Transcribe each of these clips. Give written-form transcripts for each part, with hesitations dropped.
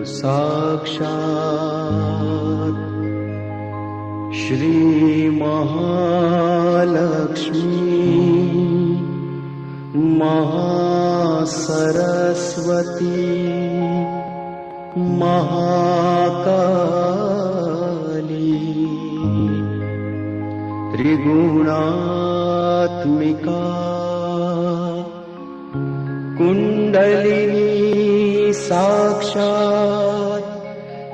साक्षात् श्री महालक्ष्मी महासरस्वती महाकाली त्रिगुणात्मिका कुंडलिनी साक्षात्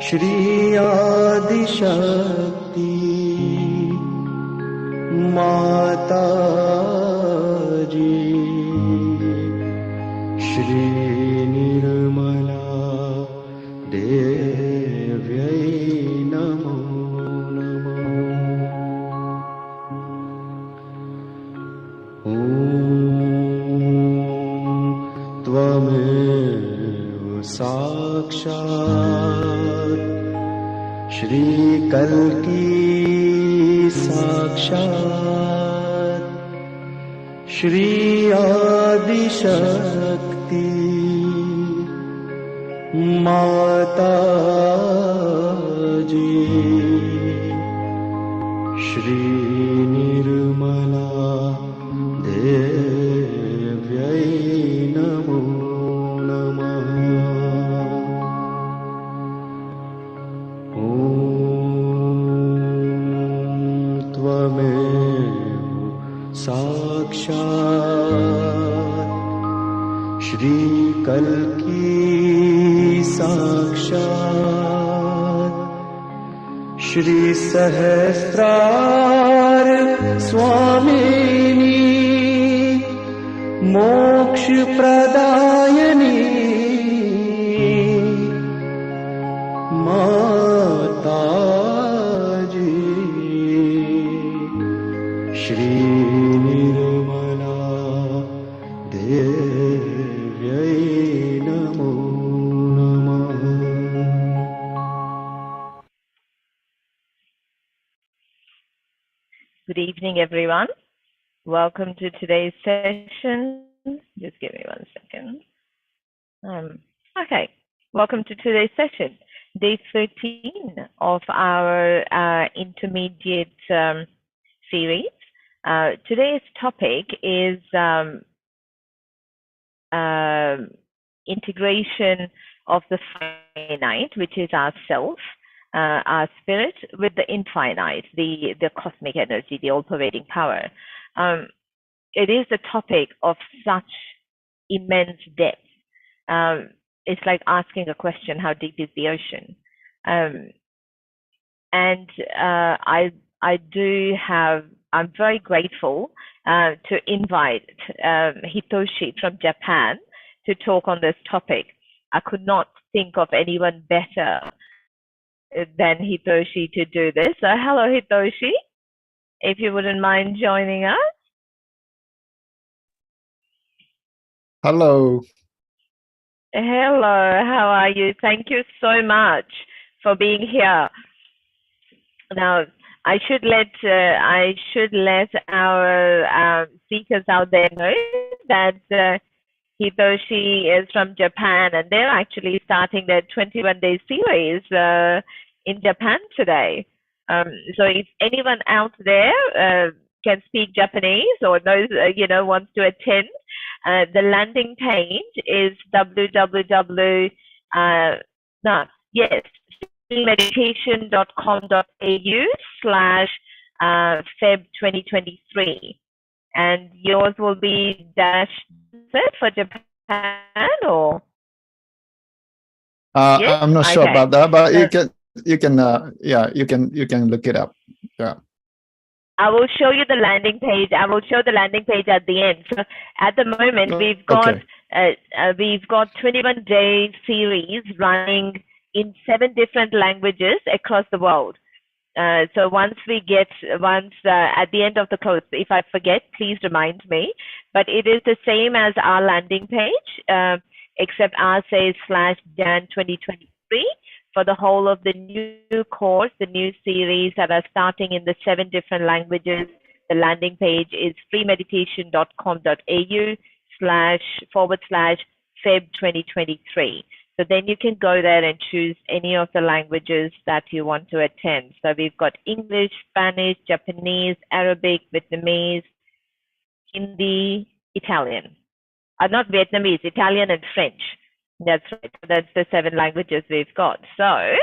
श्री आदिशक्ति माताजी श्री निर्मला देव्यै नमो नमः। ॐ त्वमेव साक्षात् श्री कल्की साक्षात् श्री आदिशक्ति माताजी श्री निर्मला देव्यै नमो नमः। ॐ त्वमेव साक्षात् श्री कल्की साक्षात् श्री सहस्रार स्वामिनी मोक्ष प्रदायिनी माताजी श्री निर्मला देव्यै नमो नमः। Good evening, everyone. Welcome to today's session. Just give me 1 second. Okay, welcome to today's session, day 13 of our intermediate series. Today's topic is integration of the finite, which is our self, our spirit, with the infinite, the cosmic energy, the all-pervading power. It is a topic of such immense depth. It's like asking a question, how deep is the ocean? I'm very grateful to invite Hitoshi from Japan to talk on this topic. I could not think of anyone better than Hitoshi to do this. So hello, Hitoshi, if you wouldn't mind joining us. Hello. Hello, how are you? Thank you so much for being here. Now, I should let our speakers out there know that Hitoshi is from Japan, and they're actually starting their 21-day series in Japan today. So if anyone out there can speak Japanese or knows, wants to attend, the landing page is meditation.com.au/Feb 2023, and yours will be dash for Japan, or yes? I'm not sure about that, but you can look it up. Yeah. I will show you the landing page. I will show the landing page at the end. So at the moment, we've got 21-day series running in 7 different languages across the world. So once at the end of the course, if I forget, please remind me. But it is the same as our landing page, except ours says /Jan 2023 for the whole of the new course, the new series that are starting in the 7 different languages. The landing page is freemeditation.com.au /Feb 2023. So then you can go there and choose any of the languages that you want to attend. So we've got English, Spanish, Japanese, Arabic, Vietnamese, Hindi, Italian. Not Vietnamese, Italian and French. That's right. That's the 7 languages we've got. So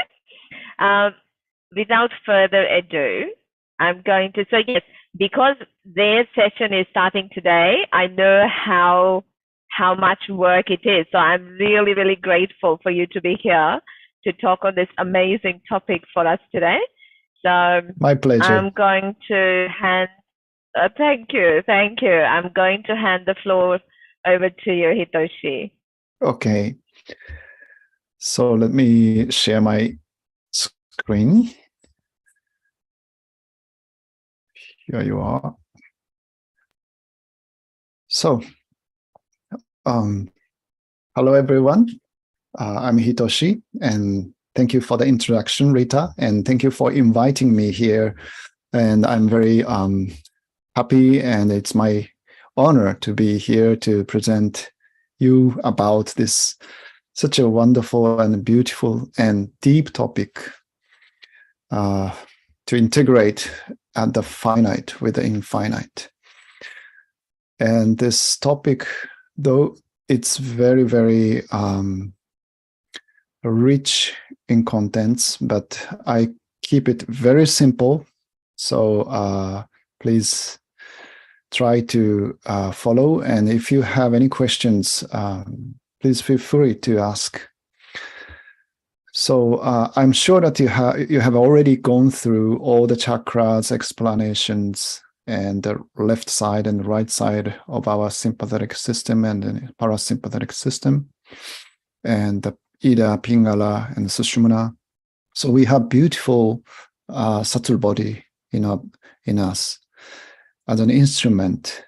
without further ado, I'm going to, so yes, because their session is starting today, I know how much work it is. So I'm really, really grateful for you to be here to talk on this amazing topic for us today. So my pleasure. I'm going to hand, thank you. I'm going to hand the floor over to you, Hitoshi. Okay. So let me share my screen. Here you are. So, hello everyone. I'm Hitoshi, and thank you for the introduction, Rita, and thank you for inviting me here. And I'm very happy, and it's my honor to be here to present you about this such a wonderful and beautiful and deep topic to integrate at the finite with the infinite. And this topic, though it's very, very rich in contents, but I keep it very simple. So please try to follow. And if you have any questions, please feel free to ask. So I'm sure that you have already gone through all the chakras explanations and the left side and the right side of our sympathetic system and the parasympathetic system, and the Ida, Pingala, and Sushumna. So we have beautiful subtle body in us as an instrument,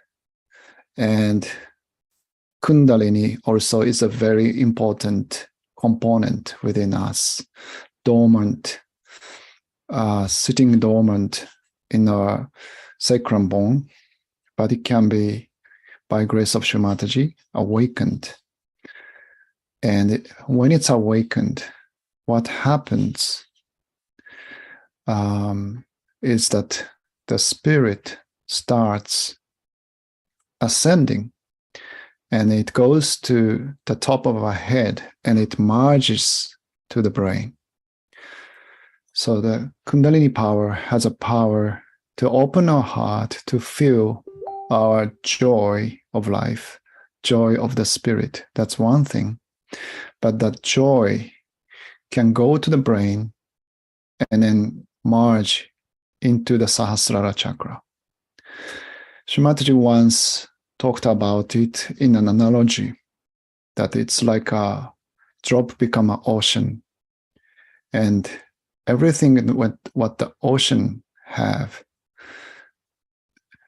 and Kundalini also is a very important component within us, dormant, sitting dormant in our sacrum bone, but it can be, by grace of Shri Mataji, awakened. And when it's awakened, what happens is that the spirit starts ascending, and it goes to the top of our head and it merges to the brain. So the Kundalini power has a power to open our heart to feel our joy of life, joy of the spirit. That's one thing. But that joy can go to the brain and then merge into the Sahasrara chakra. Shri Mataji once talked about it in an analogy that it's like a drop become an ocean, and everything what the ocean have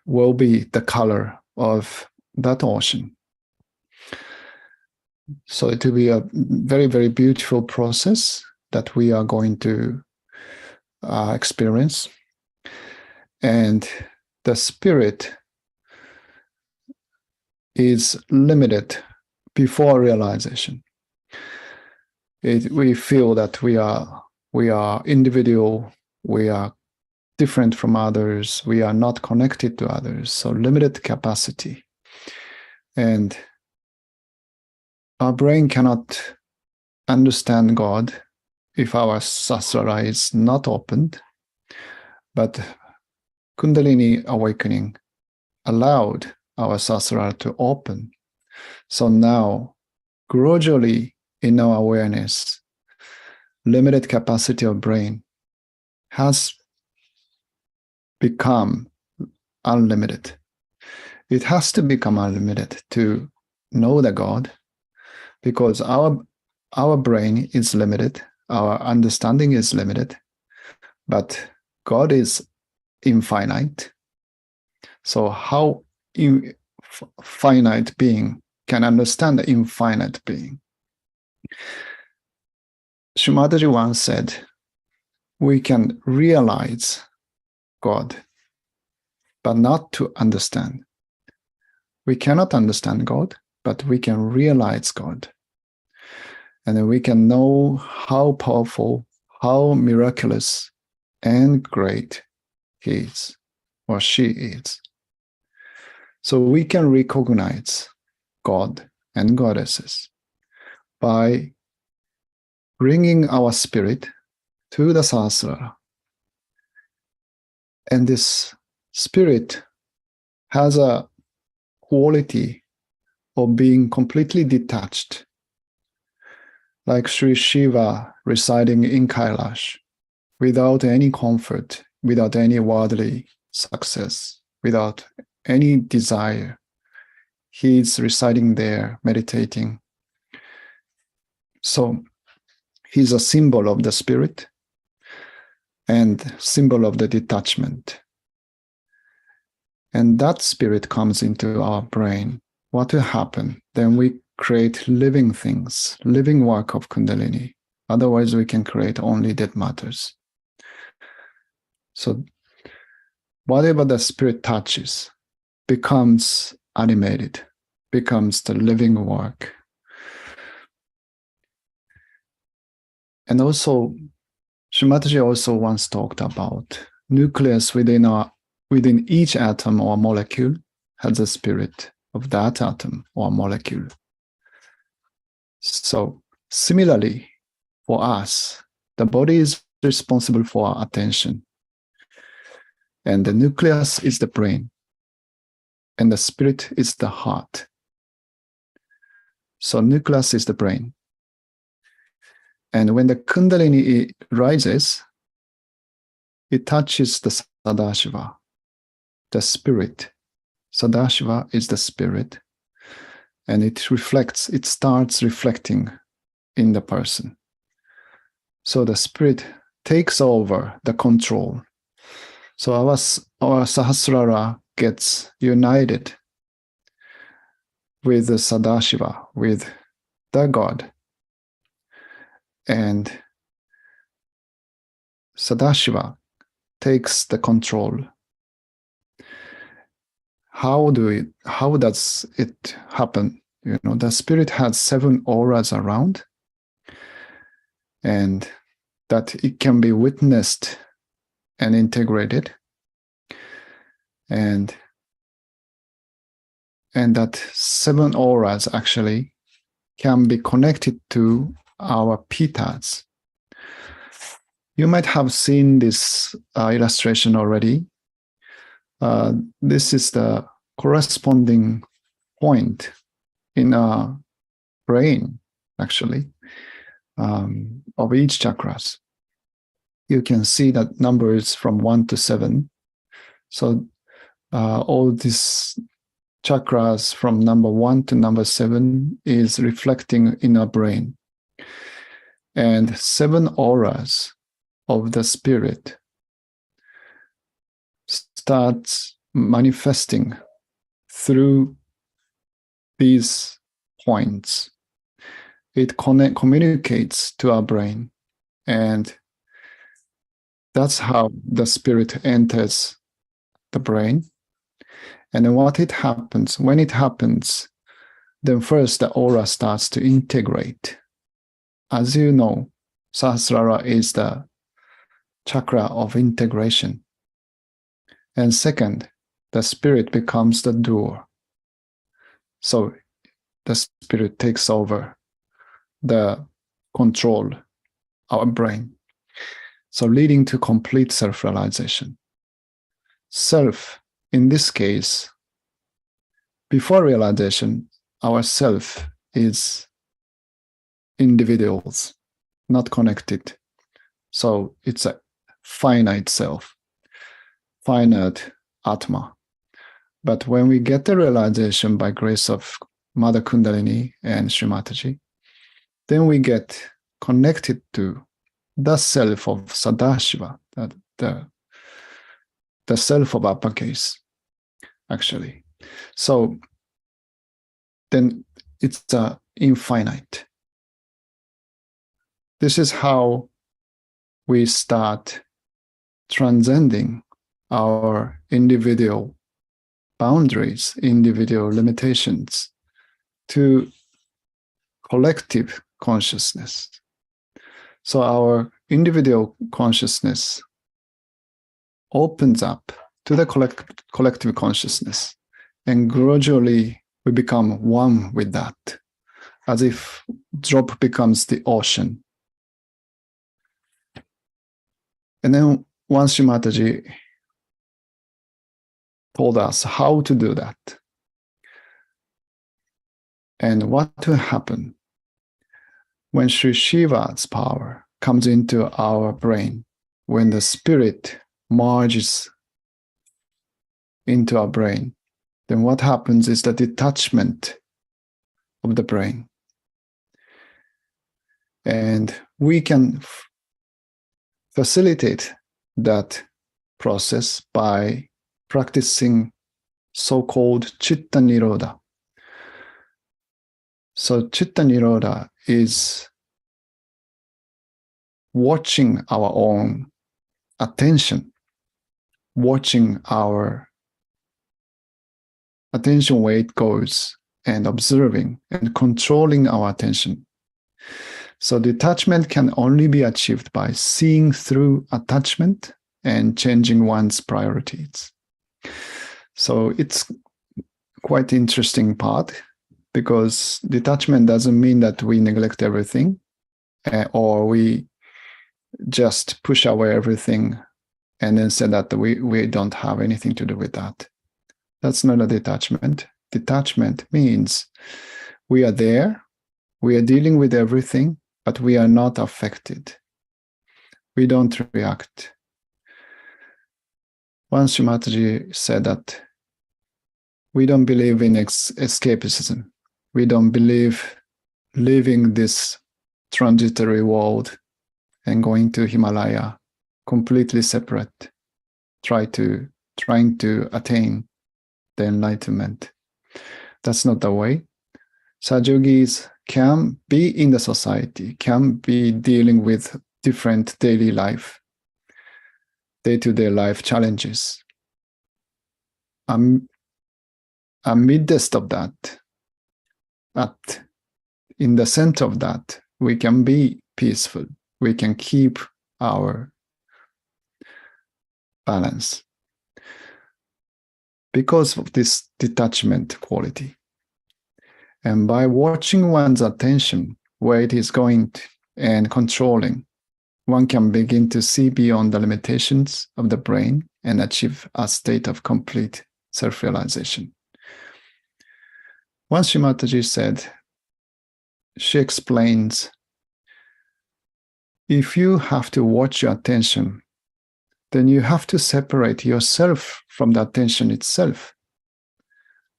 will be the color of that ocean. So it will be a very, very beautiful process that we are going to experience. And the spirit is limited before realization. We feel that we are individual, we are different from others, we are not connected to others, so limited capacity. And our brain cannot understand God if our Sahasrara is not opened, but Kundalini awakening allowed our Sahasrara to open. So now, gradually in our awareness, limited capacity of brain has become unlimited. It has to become unlimited to know the God, because our brain is limited, our understanding is limited, but God is infinite. So how finite being can understand the infinite being? Shri Mataji once said, we can realize God, but not to understand. We cannot understand God, but we can realize God. And then we can know how powerful, how miraculous and great he is or she is. So we can recognize God and goddesses by bringing our spirit to the Sahasrara. And this spirit has a quality of being completely detached, like Shri Shiva residing in Kailash, without any comfort, without any worldly success, without any desire. He's residing there, meditating. So he's a symbol of the spirit and symbol of the detachment. And that spirit comes into our brain. What will happen? Then we create living things, living work of Kundalini. Otherwise, we can create only dead matters. So whatever the spirit touches becomes animated, becomes the living work. And also, Shri Mataji also once talked about nucleus within each atom or molecule has a spirit of that atom or molecule. So similarly, for us, the body is responsible for our attention. And the nucleus is the brain. And the spirit is the heart. So nucleus is the brain. And when the Kundalini rises, it touches the Sadashiva, the spirit. Sadashiva is the spirit. And it starts reflecting in the person. So the spirit takes over the control. So our Sahasrara gets united with the Sadashiva, with the God. And Sadashiva takes the control. How does it happen? The spirit has 7 auras around, and that it can be witnessed and integrated. And that 7 auras actually can be connected to our pittas. You might have seen this illustration already. This is the corresponding point in our brain, actually, of each chakras. You can see that numbers from 1 to 7. So all these chakras from number 1 to number 7 is reflecting in our brain. And 7 auras of the spirit starts manifesting through these points. It communicates to our brain, and that's how the spirit enters the brain. And then when it happens, then first the aura starts to integrate. As you know, Sahasrara is the chakra of integration. And second, the spirit becomes the doer. So the spirit takes over the control of our brain. So leading to complete self-realization. Self, in this case, before realization, our self is individuals, not connected. So it's a finite self, finite Atma. But when we get the realization by grace of Mother Kundalini and Shri Mataji, then we get connected to the self of Sadashiva, the self of uppercase, actually. So then it's infinite. This is how we start transcending our individual boundaries, individual limitations, to collective consciousness. So our individual consciousness opens up to the collective consciousness, and gradually we become one with that, as if drop becomes the ocean. And then once Shri Mataji told us how to do that and what will happen when Sri Shiva's power comes into our brain, when the spirit merges into our brain, then what happens is the detachment of the brain. And we can facilitate that process by practicing so-called Chitta Nirodha. So Chitta Nirodha is watching our own attention, watching our attention where it goes, and observing and controlling our attention. So detachment can only be achieved by seeing through attachment and changing one's priorities. So it's quite interesting part, because detachment doesn't mean that we neglect everything or we just push away everything and then say that we don't have anything to do with that. That's not a detachment. Detachment means we are there, we are dealing with everything, but we are not affected. We don't react. Once Shri Mataji said that we don't believe in escapism. We don't believe leaving this transitory world and going to Himalaya completely separate, trying to attain the enlightenment. That's not the way. Satyogis can be in the society, can be dealing with different daily life, day-to-day life challenges. Amidst of that, in the center of that, we can be peaceful. We can keep our balance because of this detachment quality. And by watching one's attention, where it is going and controlling, one can begin to see beyond the limitations of the brain and achieve a state of complete self-realization. Once Shri Mataji said, she explains, if you have to watch your attention, then you have to separate yourself from the attention itself.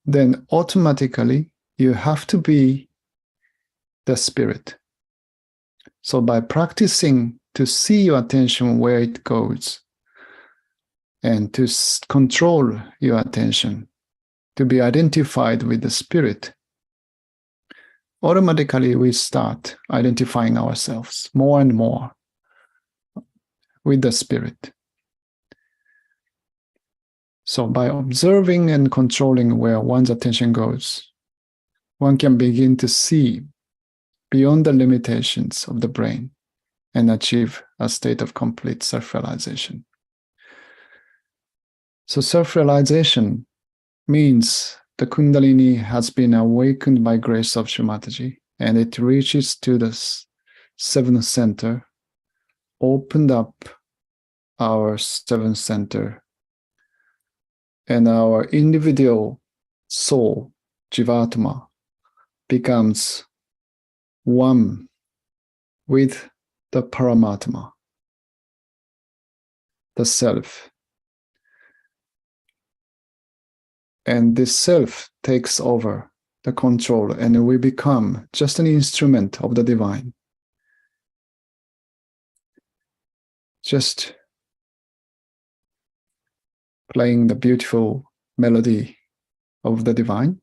Then automatically you have to be the spirit. So by practicing to see your attention where it goes and to control your attention, to be identified with the spirit, automatically we start identifying ourselves more and more with the spirit. So by observing and controlling where one's attention goes, one can begin to see beyond the limitations of the brain and achieve a state of complete self-realization. So self-realization means the Kundalini has been awakened by grace of Shri Mataji, and it reaches to the seventh center, opened up our seventh center, and our individual soul, Jivatma, becomes one with the Paramatma, the self. And this self takes over the control, and we become just an instrument of the divine. Just playing the beautiful melody of the divine,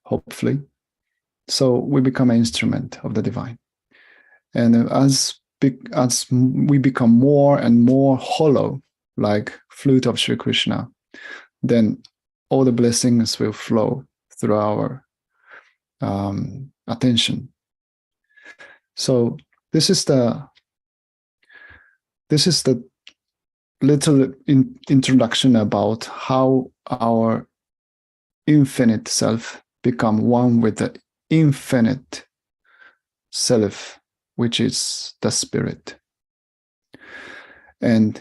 hopefully. So we become an instrument of the divine. And as we become more and more hollow, like flute of Sri Krishna, then all the blessings will flow through our attention. So this is the little introduction about how our infinite self become one with the infinite self, which is the spirit. And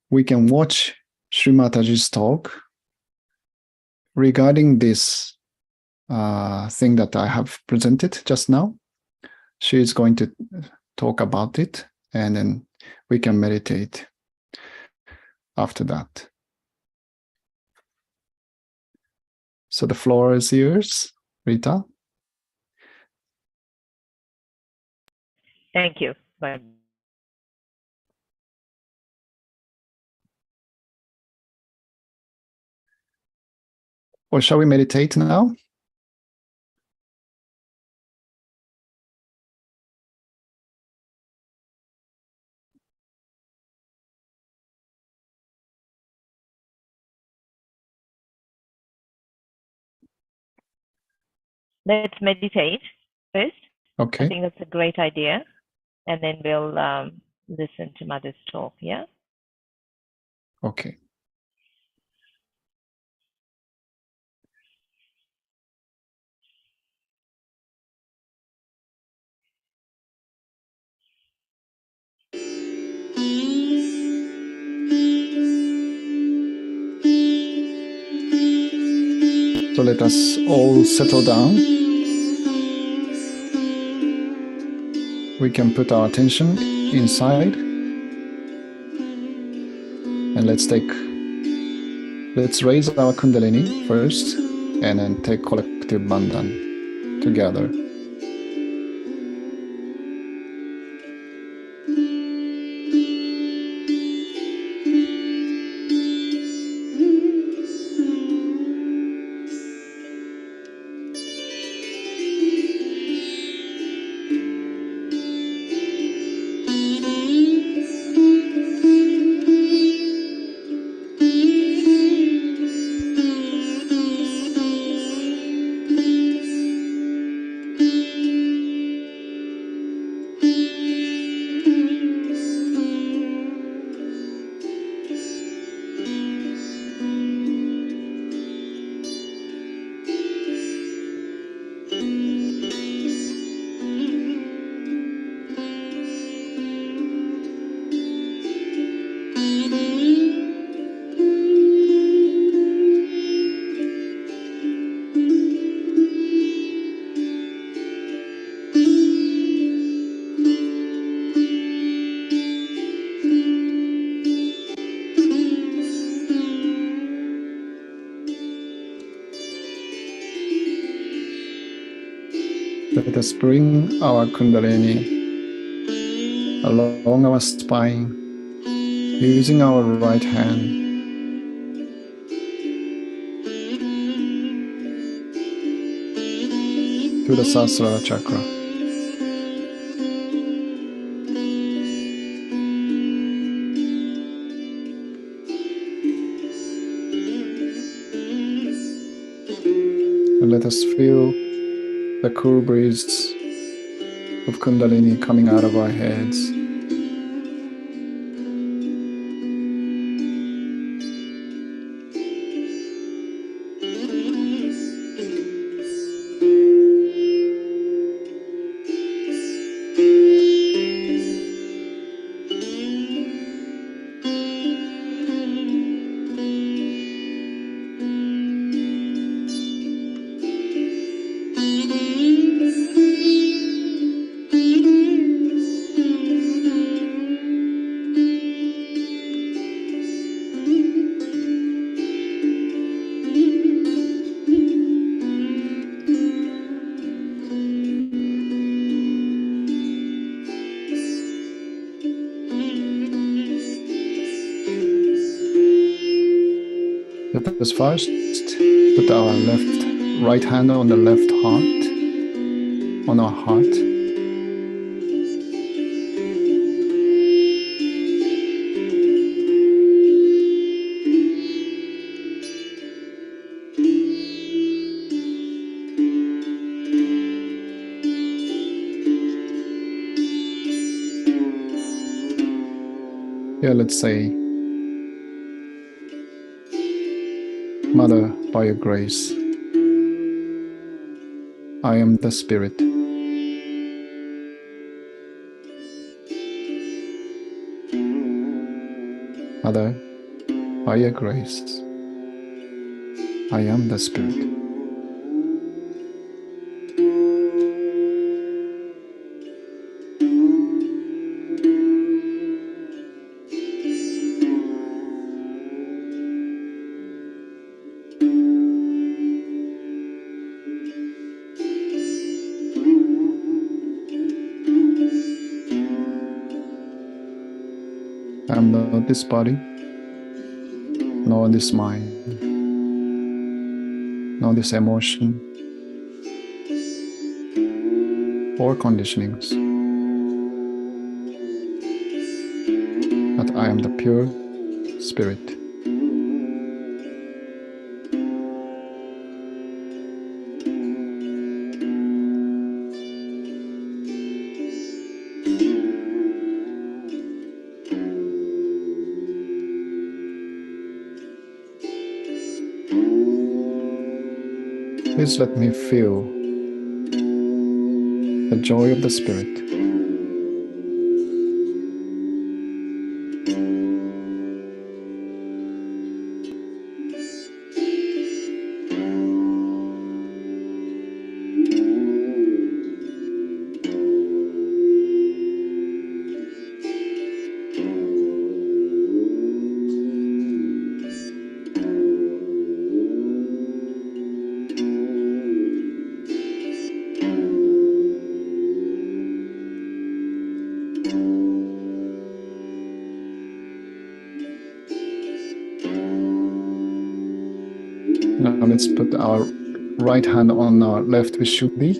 we can watch Shri Mataji's talk regarding this thing that I have presented just now. She is going to talk about it, and then we can meditate after that. So the floor is yours, Rita. Thank you. Bye. Or shall we meditate now? Let's meditate first. I Okay. think that's a great idea. And then we'll listen to Mother's talk, yeah? Okay. So let us all settle down. We can put our attention inside. And let's raise our Kundalini first, and then take collective Bandhan together. Let us bring our Kundalini along our spine, using our right hand. To the Sahasrara chakra. And let us feel the cool breeze of Kundalini coming out of our heads. Let us first put our right hand on the left heart, on our heart. Yeah, let's say, Mother, by your grace, I am the Spirit. Mother, by your grace, I am the Spirit. I am not this body, nor this mind, nor this emotion or conditionings, but I am the pure Spirit. Please let me feel the joy of the Spirit. Now let's put our right hand on our left Vishuddhi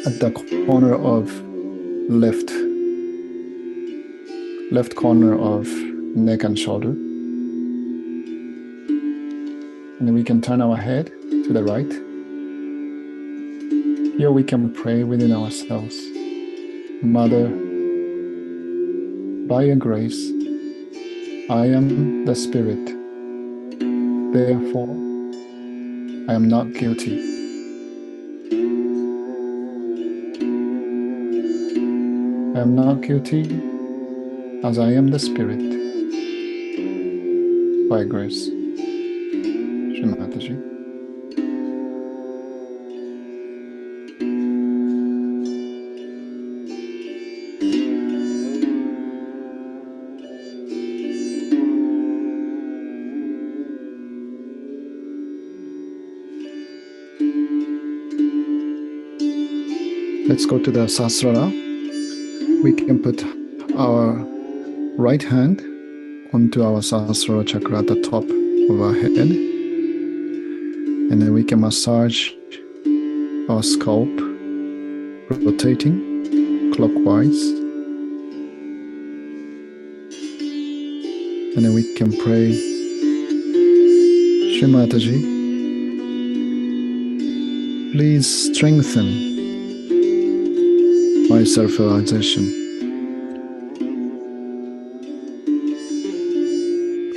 at the corner of left corner of neck and shoulder. And then we can turn our head to the right. Here we can pray within ourselves. Mother, by your grace, I am the Spirit. Therefore, I am not guilty. I am not guilty as I am the Spirit. By grace. Shri Mataji. Let's go to the Sahasrara. We can put our right hand onto our Sahasrara chakra at the top of our head. And then we can massage our scalp, rotating clockwise. And then we can pray, Shri Mataji, please strengthen my self-realization.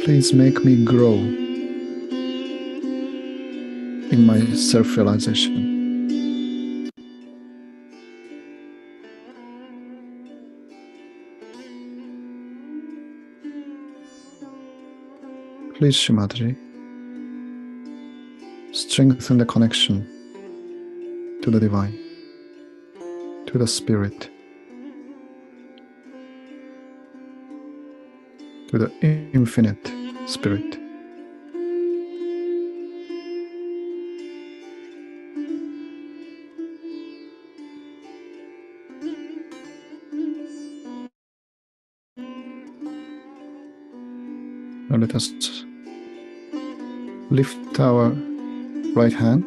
Please make me grow in my self-realization. Please, Shri Mataji, strengthen the connection to the divine, to the Spirit, to the infinite Spirit. Now let us lift our right hand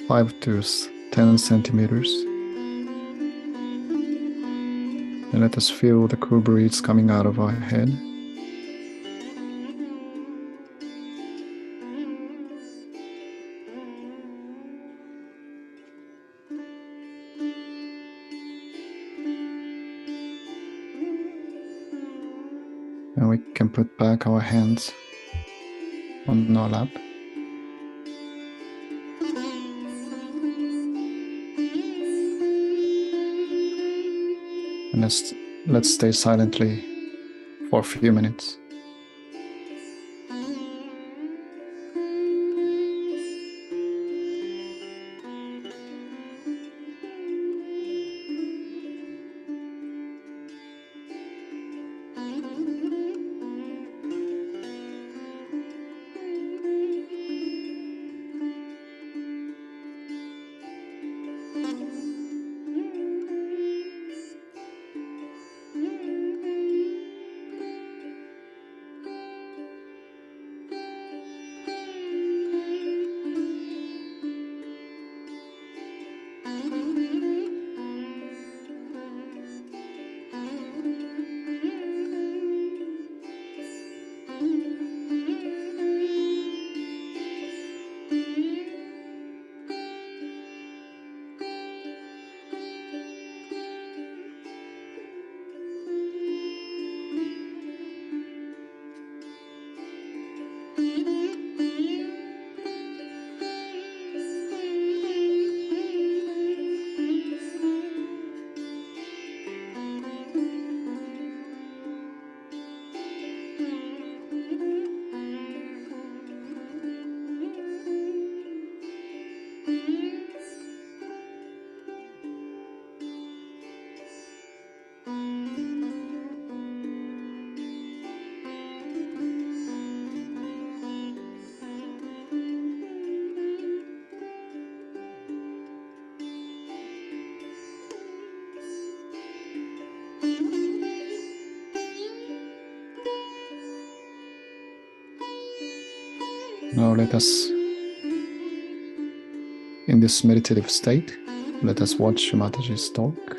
5 to 10 centimeters. And let us feel the cool breeze coming out of our head. we can put back our hands on our lap. And let's stay silently for a few minutes. Now let us, in this meditative state, let us watch Mataji's talk.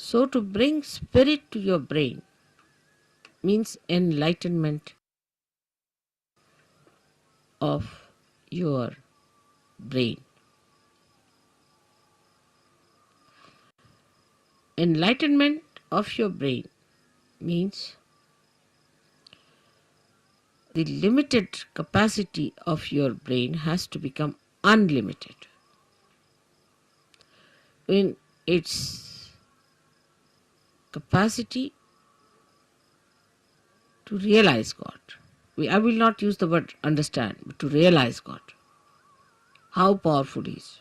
So to bring spirit to your brain means enlightenment of your brain. Enlightenment of your brain means the limited capacity of your brain has to become unlimited in its capacity to realize God. I will not use the word understand, but to realize God. How powerful He is,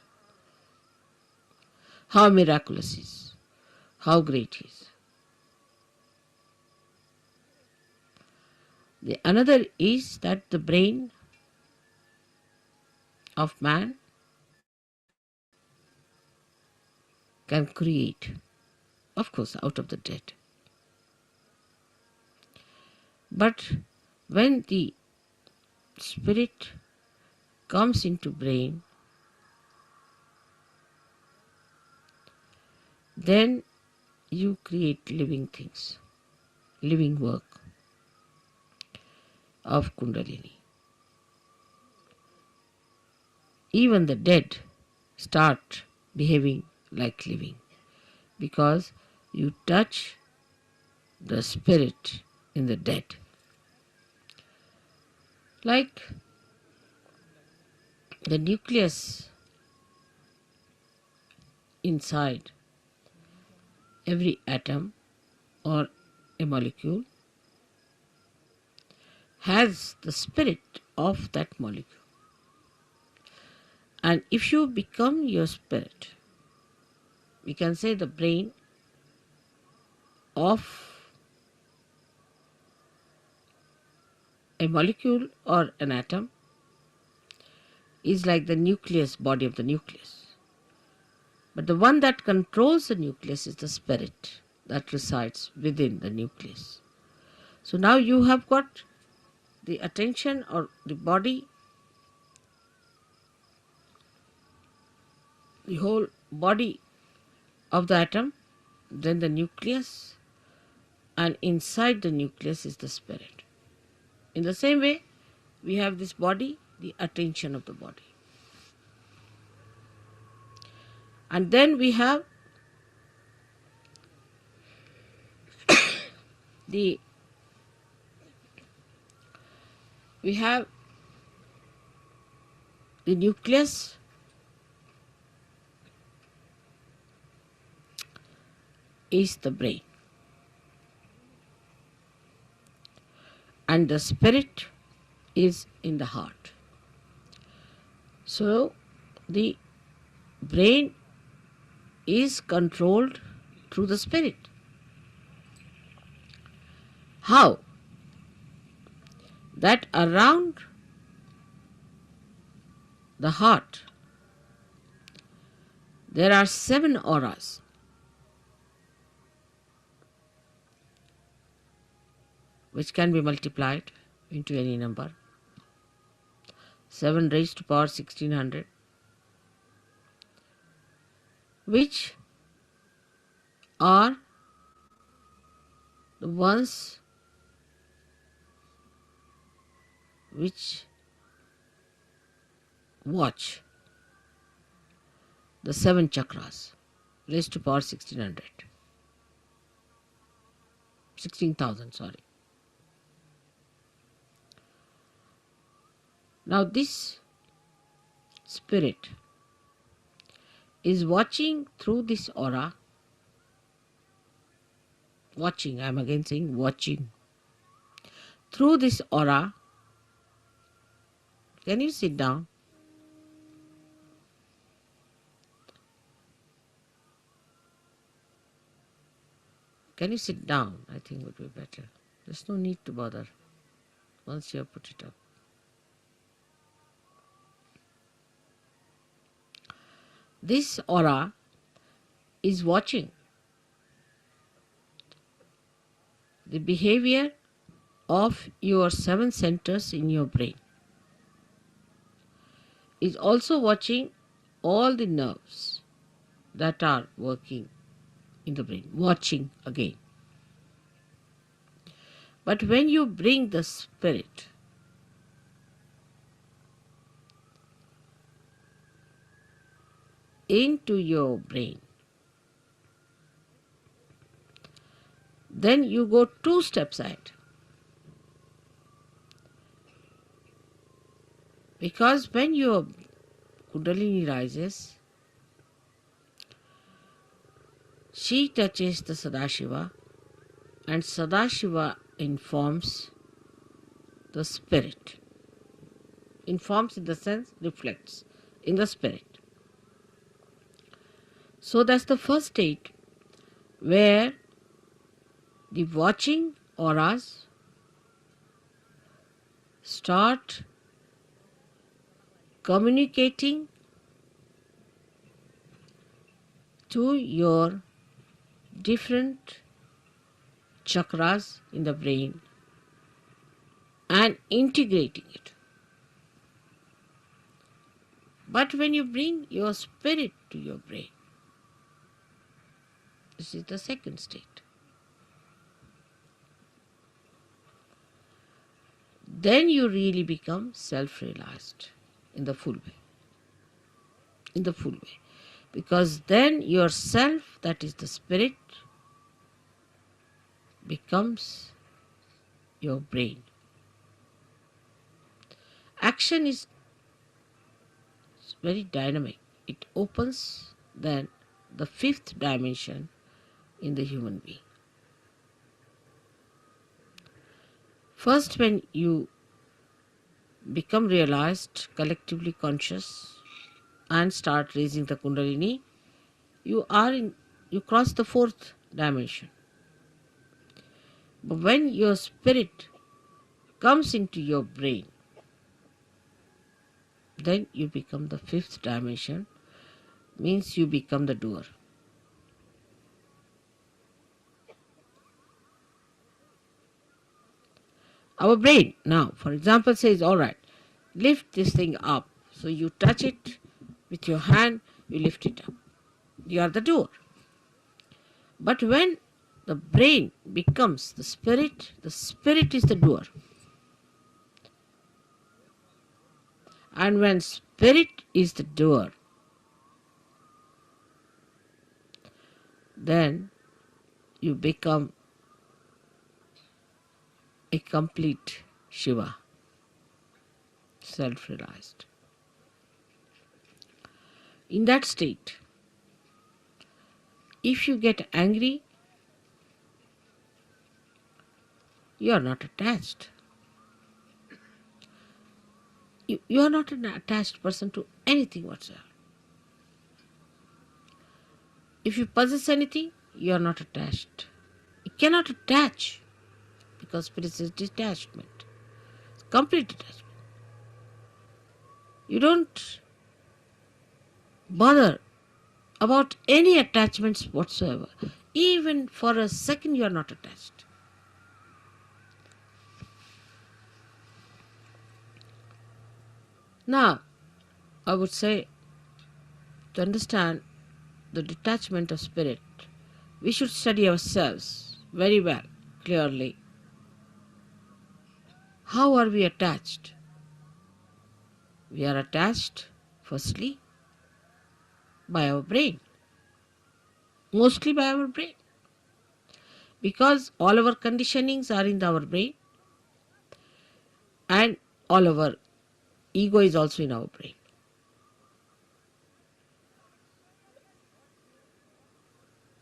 how miraculous He is, how great He is. The another is that the brain of man can create, of course, out of the dead. But when the spirit comes into brain, then you create living things, living work of Kundalini. Even the dead start behaving like living because you touch the spirit in the dead. Like the nucleus inside every atom or a molecule has the spirit of that molecule. And if you become your spirit, we can say the brain of A molecule or an atom is like the nucleus, body of the nucleus. But the one that controls the nucleus is the spirit that resides within the nucleus. So now you have got the attention or the body, the whole body of the atom, then the nucleus, and inside the nucleus is the spirit. In the same way, we have this body, the attention of the body. And then we have the nucleus is the brain, and the spirit is in the heart. So the brain is controlled through the spirit. How? That around the heart there are 7 auras. Which can be multiplied into any number. 7 raised to power 1600, which are the ones which watch the 7 chakras raised to power 16,000, sorry. Now this spirit is watching through this aura. Watching, I am again saying watching. Through this aura. Can you sit down? Can you sit down? I think would be better. There's no need to bother once you have put it up. This aura is watching the behavior of your 7 centers in your brain. Is also watching all the nerves that are working in the brain. Watching again. But when you bring the spirit into your brain, then you go 2 steps ahead. Because when your Kundalini rises, she touches the Sadashiva, and Sadashiva informs the spirit. Informs in the sense reflects in the spirit. So that's the first state where the watching auras start communicating to your different chakras in the brain and integrating it. But when you bring your spirit to your brain, this is the second state. Then you really become self-realized in the full way. In the full way. Because then yourself, that is the spirit, becomes your brain. Action is very dynamic. It opens then the 5th dimension in the human being. First, when you become realized, collectively conscious, and start raising the Kundalini, you cross the 4th dimension. But when your spirit comes into your brain, then you become the fifth dimension, means you become the doer. Our brain now, for example, says, all right, lift this thing up. So you touch it with your hand, you lift it up. You are the doer. But when the brain becomes the spirit is the doer. And when spirit is the doer, then you become a complete Shiva, self-realized. In that state, if you get angry, you are not attached. You are not an attached person to anything whatsoever. If you possess anything, you are not attached. You cannot attach because spirit is detachment, complete detachment. You don't bother about any attachments whatsoever. Even for a second, you are not attached. Now, I would say, to understand the detachment of spirit, we should study ourselves very well, clearly. How are we attached? We are attached, firstly, by our brain. Mostly by our brain. Because all our conditionings are in our brain, and all our ego is also in our brain.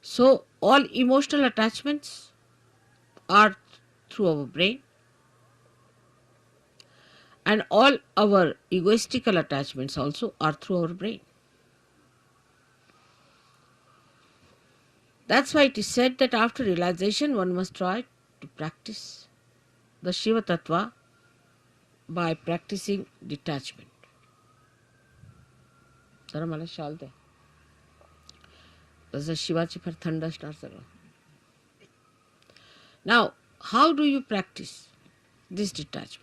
So all emotional attachments are through our brain, and all our egoistical attachments also are through our brain. That's why it is said that after realization one must try to practice the Shiva Tattva by practicing detachment. जरा मला शाल दे. जसं शिवाची फार थंड असणार सगळं. Now, how do you practice this detachment?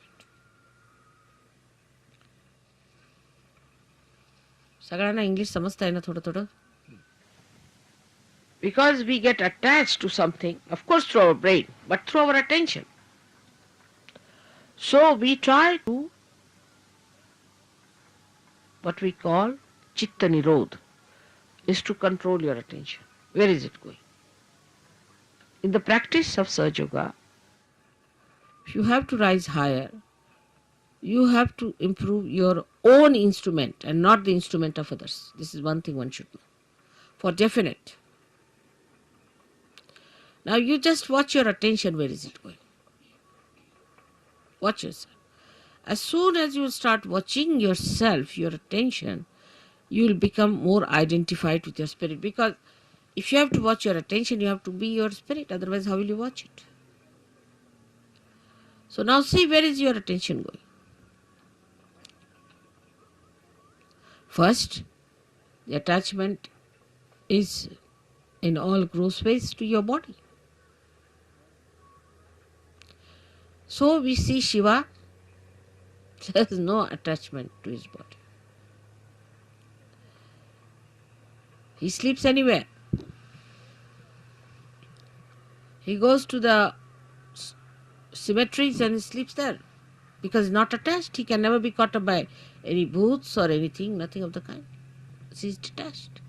सगळ्यांना English समजता आहे ना थोडं थोडं? Because we get attached to something, of course through our brain, but through our attention. So we try to what we call chitta nirodh, is to control your attention. Where is it going? In the practice of Sahaja Yoga, if you have to rise higher, you have to improve your own instrument and not the instrument of others. This is one thing one should know, for definite. Now you just watch your attention, where is it going? Watch yourself. As soon as you start watching yourself, your attention, you will become more identified with your spirit. Because if you have to watch your attention, you have to be your spirit. Otherwise, how will you watch it? So now see, where is your attention going? First, the attachment is in all gross ways to your body. So we see Shiva, there is no attachment to his body. He sleeps anywhere. He goes to the cemeteries and he sleeps there. Because he's not attached, he can never be caught up by any booths or anything, nothing of the kind. He's detached.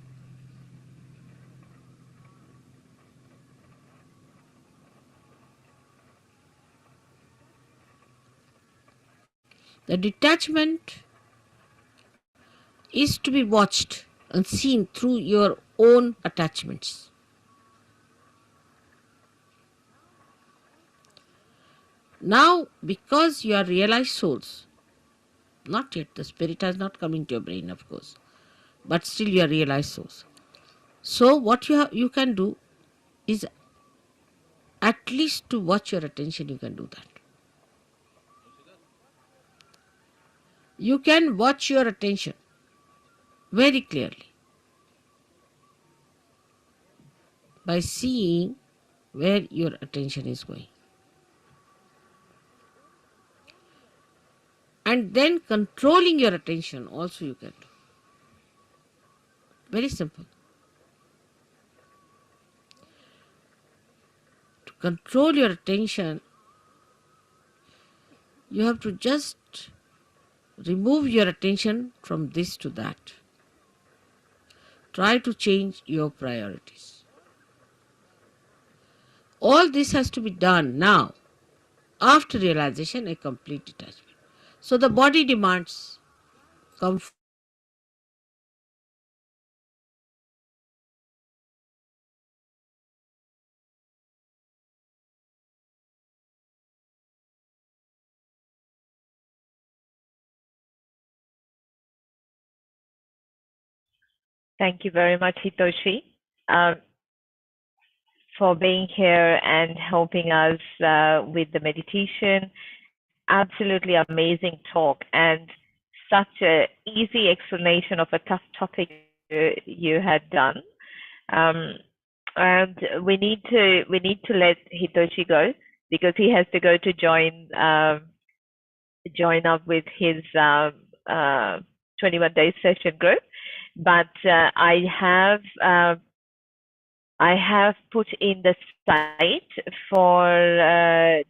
The detachment is to be watched and seen through your own attachments. Now, because you are realized souls, not yet, the spirit has not come into your brain, of course, but still you are realized souls. So what you can do is at least to watch your attention, you can do that. you can watch your attention very clearly by seeing where your attention is going. And then controlling your attention also you can do. Very simple. To control your attention, you have to just remove your attention from this to that. Try to change your priorities. All this has to be done now, after realization, a complete detachment. So the body demands comfort. Thank you very much, Hitoshi, um, for being here and helping us with the meditation. Absolutely amazing talk and such a easy explanation of a tough topic you had done. Um, and we need to let Hitoshi go because he has to go to join up with his 21 day session group. But I have put in the site for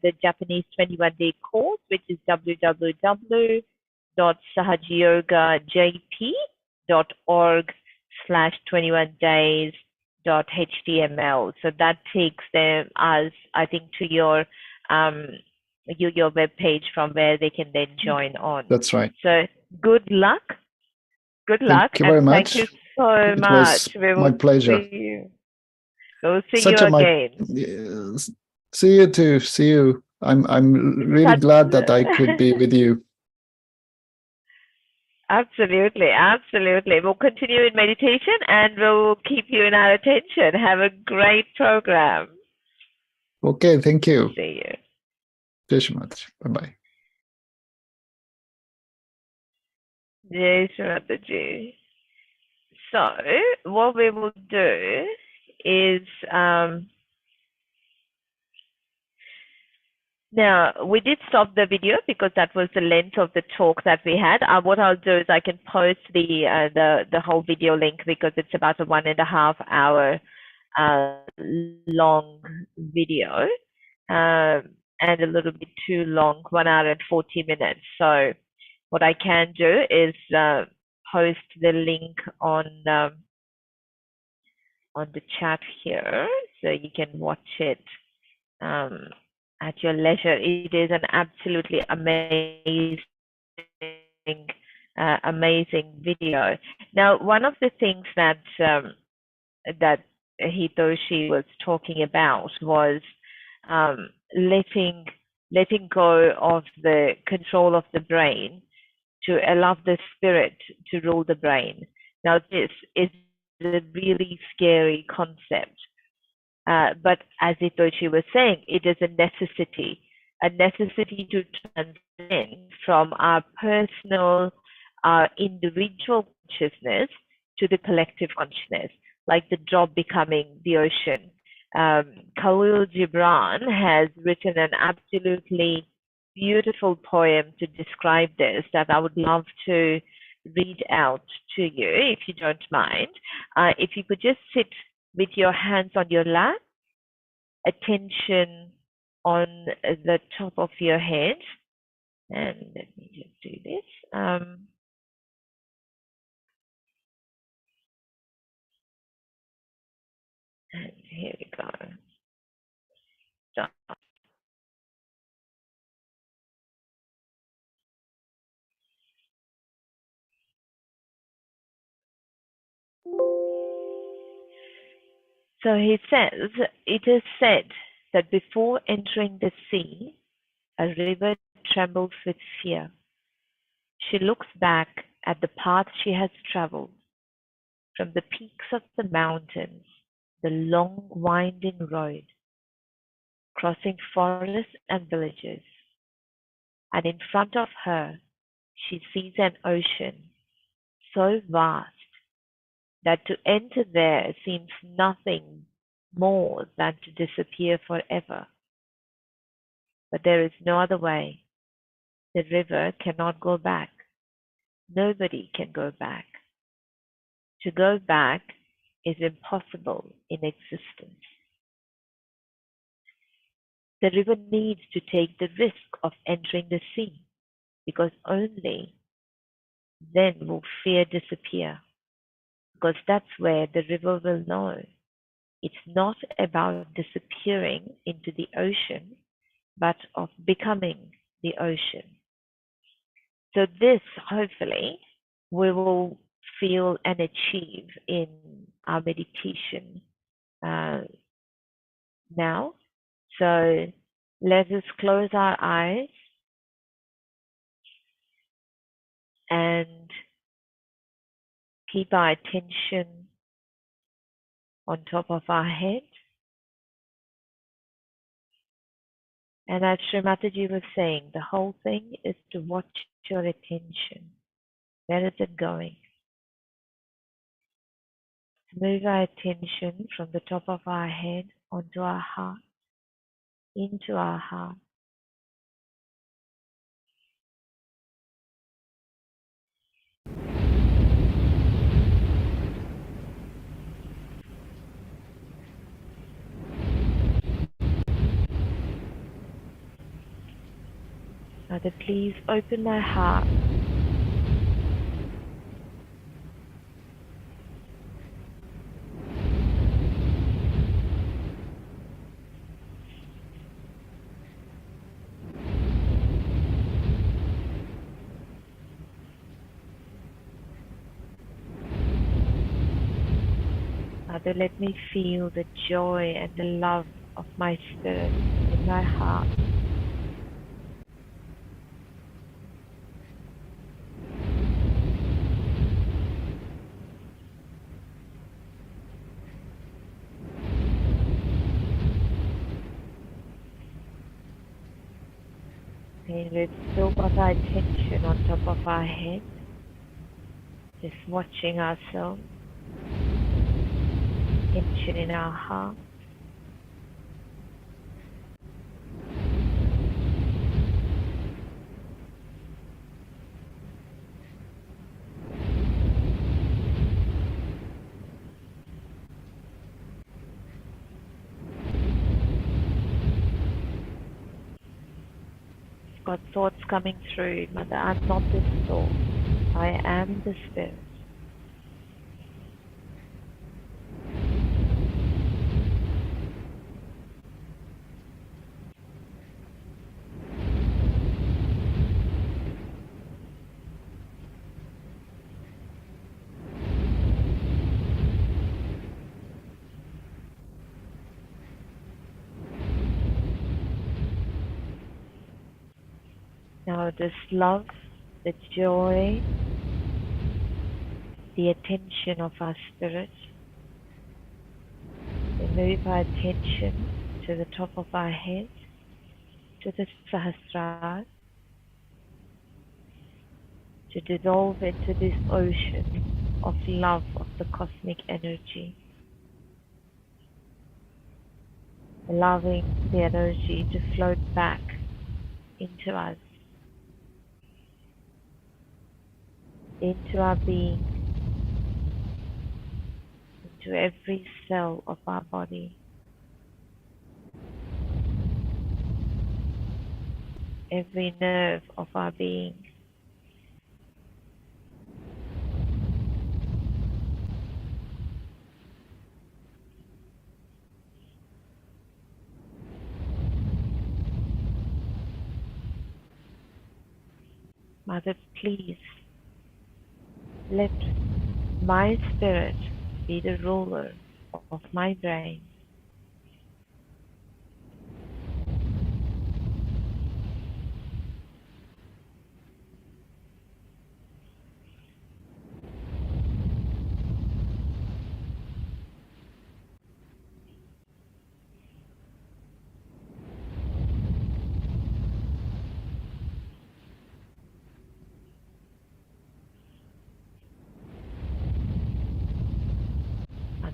the Japanese 21-day course, which is www.sahajyoga.jp.org/21days.html. So that takes them as I think to your web page from where they can then join on. That's right. So good luck. Good luck. Thank you very and much. Thank you so It much. was We will my pleasure. See you. We'll see Such you a again. Yes. See you too. See you. I'm really glad that I could be with you. Absolutely, absolutely. We'll continue in meditation and we'll keep you in our attention. Have a great program. Okay, thank you. See you. Very much. Bye-bye. Jai Shri Mataji. So, what we will do is now we did stop the video because that was the length of the talk that we had. What I'll do is I can post the whole video link because it's about a 1.5 hour long video and a little bit too long, 1 hour and 40 minutes. So what I can do is post the link on the chat here so you can watch it at your leisure. It is an absolutely amazing video. Now, one of the things that Hitoshi was talking about was letting go of the control of the brain to allow the spirit to rule the brain. Now, this is a really scary concept. But as Hitoshi was saying, it is a necessity to transcend from our personal, our individual consciousness to the collective consciousness, like the drop becoming the ocean. Khalil Gibran has written an absolutely beautiful poem to describe this that I would love to read out to you, if you don't mind. If you could just sit with your hands on your lap, attention on the top of your head. And let me just do this. And here we go. Stop. So he says, it is said that before entering the sea, a river trembles with fear. She looks back at the path she has traveled, from the peaks of the mountains, the long winding road, crossing forests and villages. And in front of her, she sees an ocean so vast that to enter there seems nothing more than to disappear forever. But there is no other way. The river cannot go back. Nobody can go back. To go back is impossible in existence. The river needs to take the risk of entering the sea, because only then will fear disappear. Because that's where the river will know. It's not about disappearing into the ocean, but of becoming the ocean. So this, hopefully, we will feel and achieve in our meditation now. So let us close our eyes and keep our attention on top of our head. And as Shri Mataji was saying, the whole thing is to watch your attention. Where is it going? Move our attention from the top of our head onto our heart, into our heart. Mother, please open my heart. Mother, let me feel the joy and the love of my spirit in my heart. And we've still got our attention on top of our head, just watching ourselves, attention in our heart. Got thoughts coming through, Mother, I'm not this thought. I am the Spirit. Now this love, the joy, the attention of our spirit, we move our attention to the top of our head, to the Sahasrara, to dissolve into this ocean of love of the cosmic energy, allowing the energy to float back into us, into our being, into every cell of our body, every nerve of our being. Mother, please let my spirit be the ruler of my brain.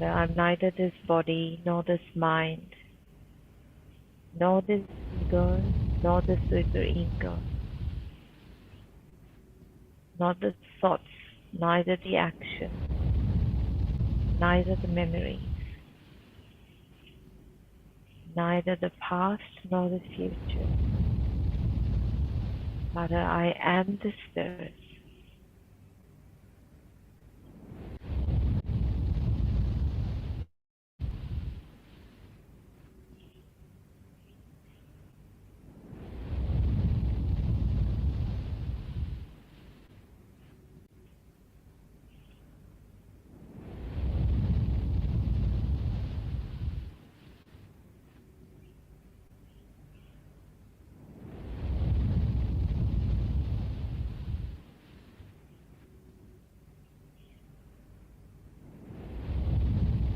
Mother, I'm neither this body, nor this mind, nor this ego, nor the super ego, nor the thoughts, neither the action, neither the memories, neither the past nor the future. Mother, I am the Spirit.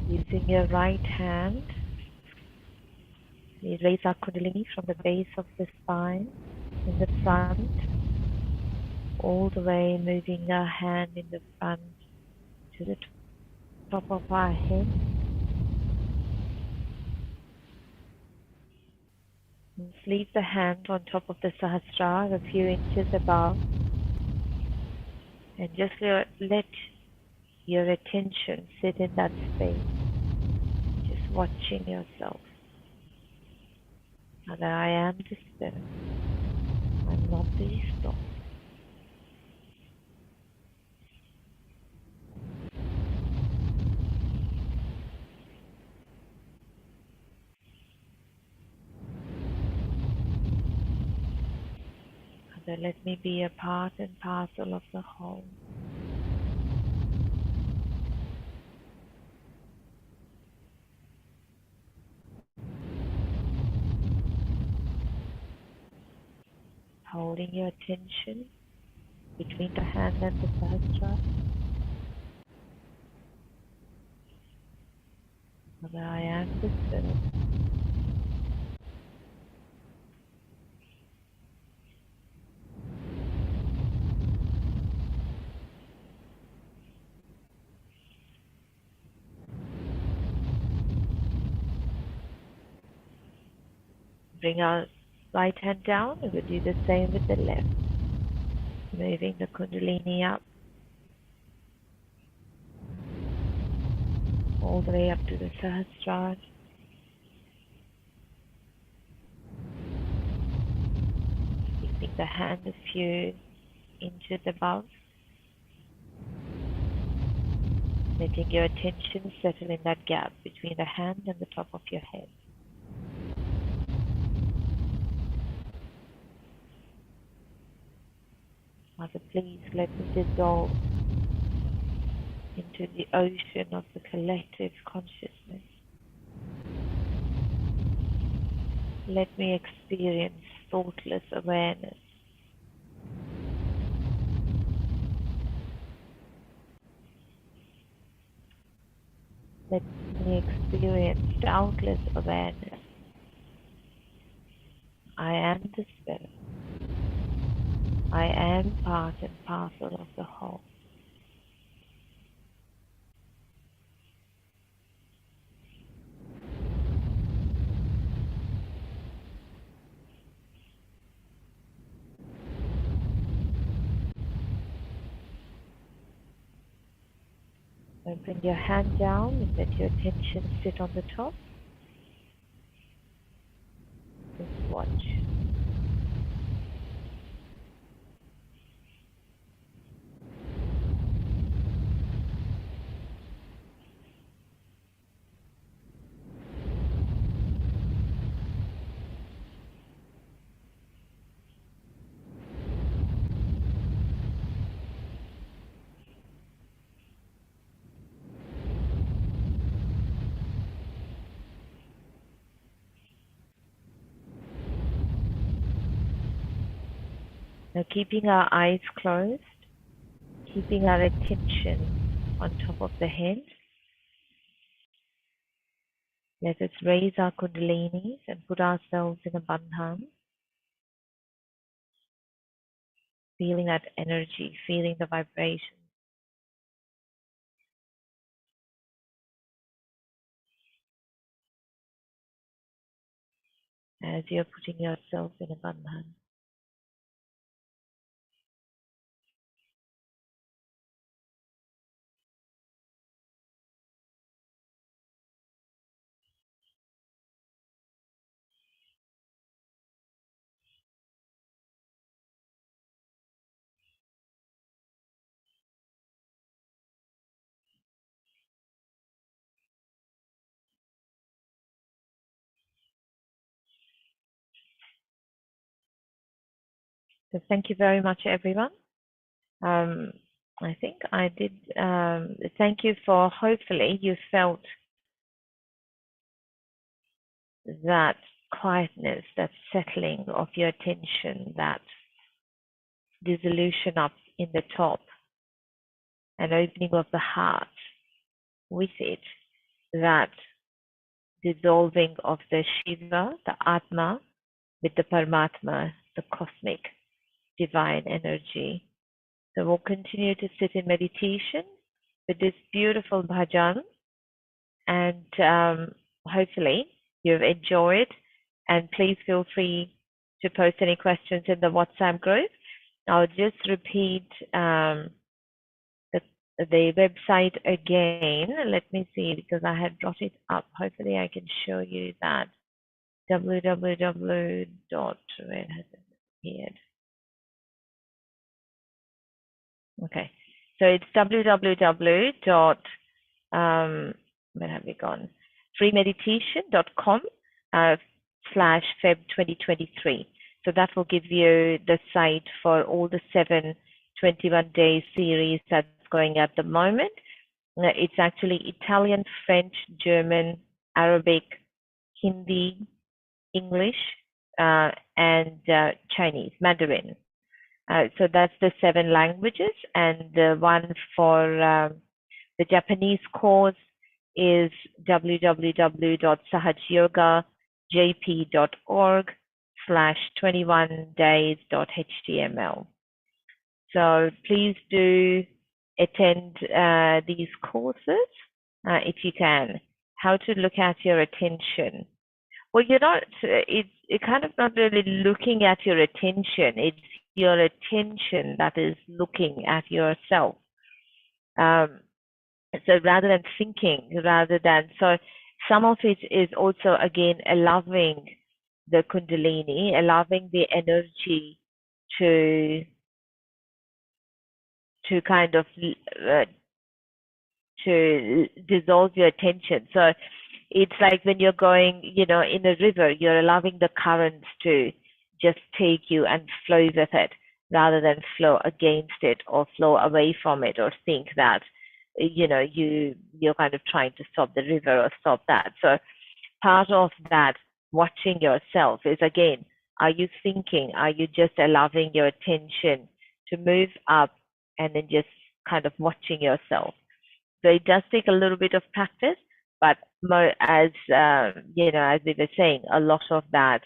Using your right hand, we raise our Kundalini from the base of the spine in the front, all the way moving our hand in the front to the top of our head. And leave the hand on top of the Sahasrara a few inches above, and just let your attention sit in that space, just watching yourself. Mother, I am the Spirit. I'm not these thoughts. Mother, let me be a part and parcel of the whole. Holding your attention between the hand and the Sahasrara. Mother, I am the Spirit. Bring our right hand down, and we'll do the same with the left. Moving the Kundalini up, all the way up to the Sahasrara. Keeping the hand a few inches above. Letting your attention settle in that gap between the hand and the top of your head. Mother, please let me dissolve into the ocean of the collective consciousness. Let me experience thoughtless awareness. Let me experience doubtless awareness. I am the Spirit. I am part and parcel of the whole. Now bring your hand down and let your attention sit on the top. Just watch. Now keeping our eyes closed, keeping our attention on top of the head, let us raise our kundalinis and put ourselves in a bandhan, feeling that energy, feeling the vibration. as you're putting yourself in a bandhan. So thank you very much, everyone. I think I did. Thank you for, hopefully you felt that quietness, that settling of your attention, that dissolution up in the top, and opening of the heart with it, that dissolving of the Shiva, the Atma, with the Paramatma, the cosmic divine energy. So we'll continue to sit in meditation with this beautiful bhajan, and hopefully you've enjoyed, and please feel free to post any questions in the WhatsApp group. I'll just repeat the website again. Let me see, because I had brought it up. Hopefully I can show you that. www. Where has it appeared? Okay, so it's www. Where have we gone? freemeditation.com /Feb 2023. So that will give you the site for all the 7 21-day series that's going at the moment. It's actually Italian, French, German, Arabic, Hindi, English, and Chinese, Mandarin. So that's the 7 languages, and the one for the Japanese course is www.sahajyoga.jp.org/21days.html. So please do attend these courses if you can. How to look at your attention. Well, you're not, it's kind of not really looking at your attention. It's your attention that is looking at yourself. So rather than thinking, so some of it is also, again, allowing the Kundalini, allowing the energy to kind of to dissolve your attention. So it's like when you're going, in a river, you're allowing the currents to just take you and flow with it, rather than flow against it or flow away from it, or think that, you're kind of trying to stop the river or stop that. So part of that watching yourself is, again, are you thinking? Are you just allowing your attention to move up and then just kind of watching yourself? So it does take a little bit of practice, but as as we were saying, a lot of that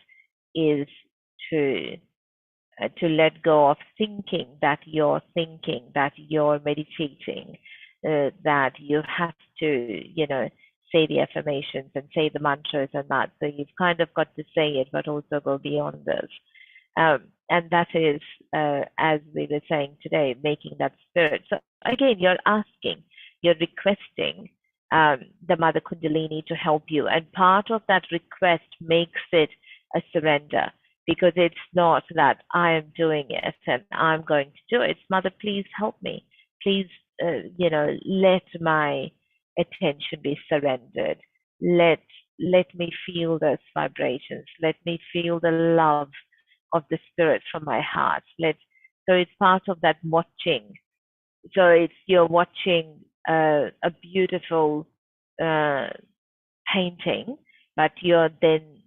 is to let go of thinking that you're meditating, that you have to, say the affirmations and say the mantras and that. So you've kind of got to say it, but also go beyond this. And that is, as we were saying today, making that spirit. So again, you're asking, you're requesting the Mother Kundalini to help you. And part of that request makes it a surrender, because it's not that I am doing it and I'm going to do it. It's, Mother, please help me. Please, let my attention be surrendered. Let me feel those vibrations. Let me feel the love of the spirit from my heart. So it's part of that watching. So you're watching a beautiful painting, but you're then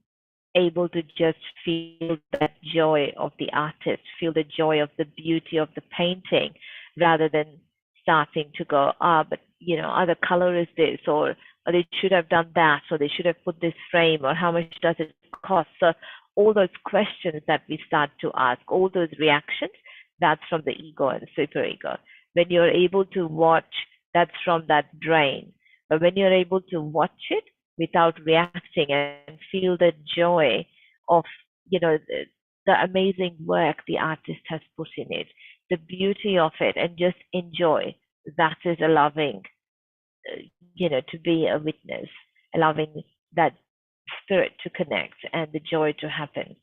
able to just feel that joy of the artist, feel the joy of the beauty of the painting, rather than starting to go, but other color is this, or they should have done that, or they should have put this frame, or how much does it cost? So all those questions that we start to ask, all those reactions, that's from the ego and superego. When you're able to watch, that's from that brain. But when you're able to watch it without reacting and feel the joy of, the amazing work the artist has put in it, the beauty of it, and just enjoy. That is allowing, to be a witness, allowing that spirit to connect and the joy to happen.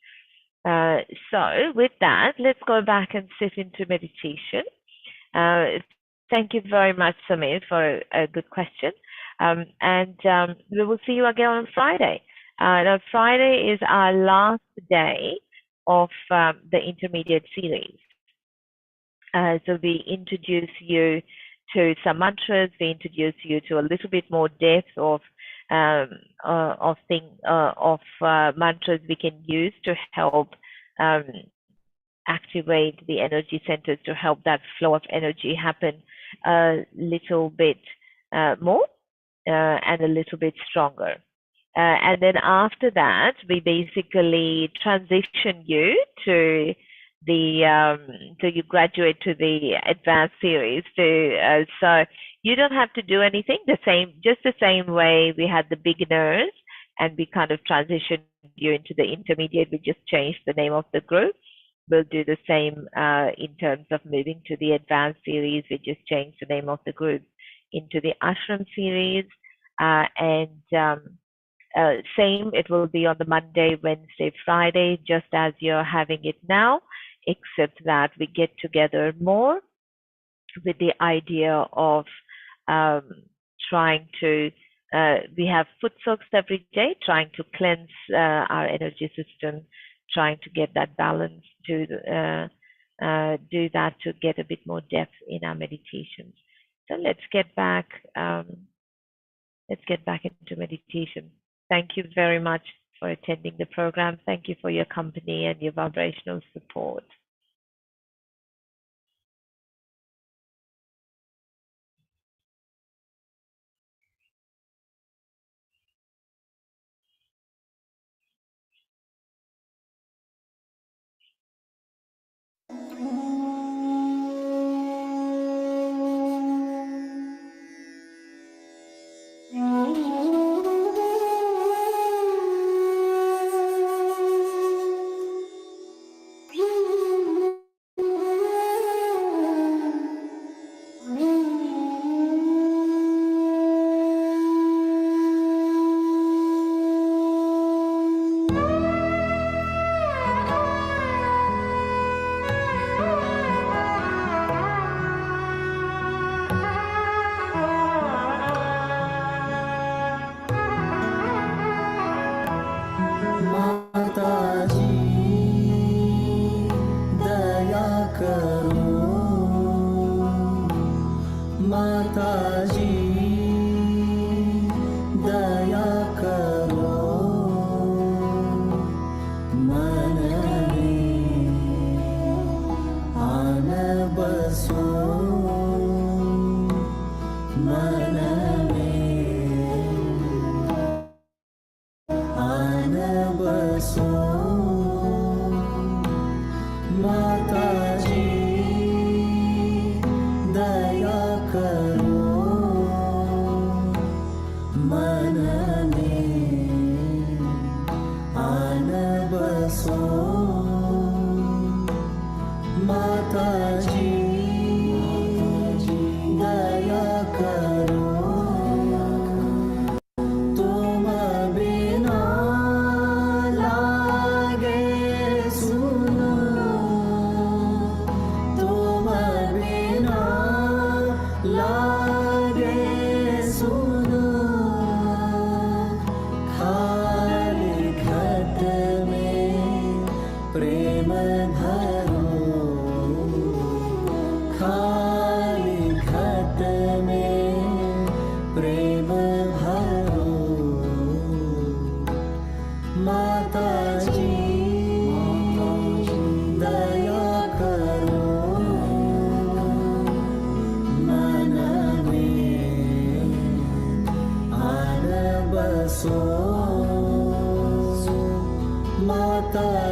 So with that, let's go back and sit into meditation. Thank you very much, Samir, for a good question. And we will see you again on Friday. Now, Friday is our last day of the intermediate series. So we introduce you to some mantras. We introduce you to a little bit more depth of mantras we can use to help activate the energy centers, to help that flow of energy happen a little bit more and a little bit stronger. And then after that, we basically transition you to so you graduate to the advanced series. So you don't have to do anything, just the same way we had the beginners and we kind of transitioned you into the intermediate. We just changed the name of the group. We'll do the same in terms of moving to the advanced series. We just changed the name of the group into the ashram series. Same, it will be on the Monday, Wednesday, Friday, just as you're having it now, except that we get together more with the idea of trying to, we have foot soaks every day, trying to cleanse our energy system, trying to get that balance, do that to get a bit more depth in our meditations. So let's get back into meditation. Thank you very much for attending the program. Thank you for your company and your vibrational support. Mataji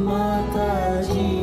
Mataji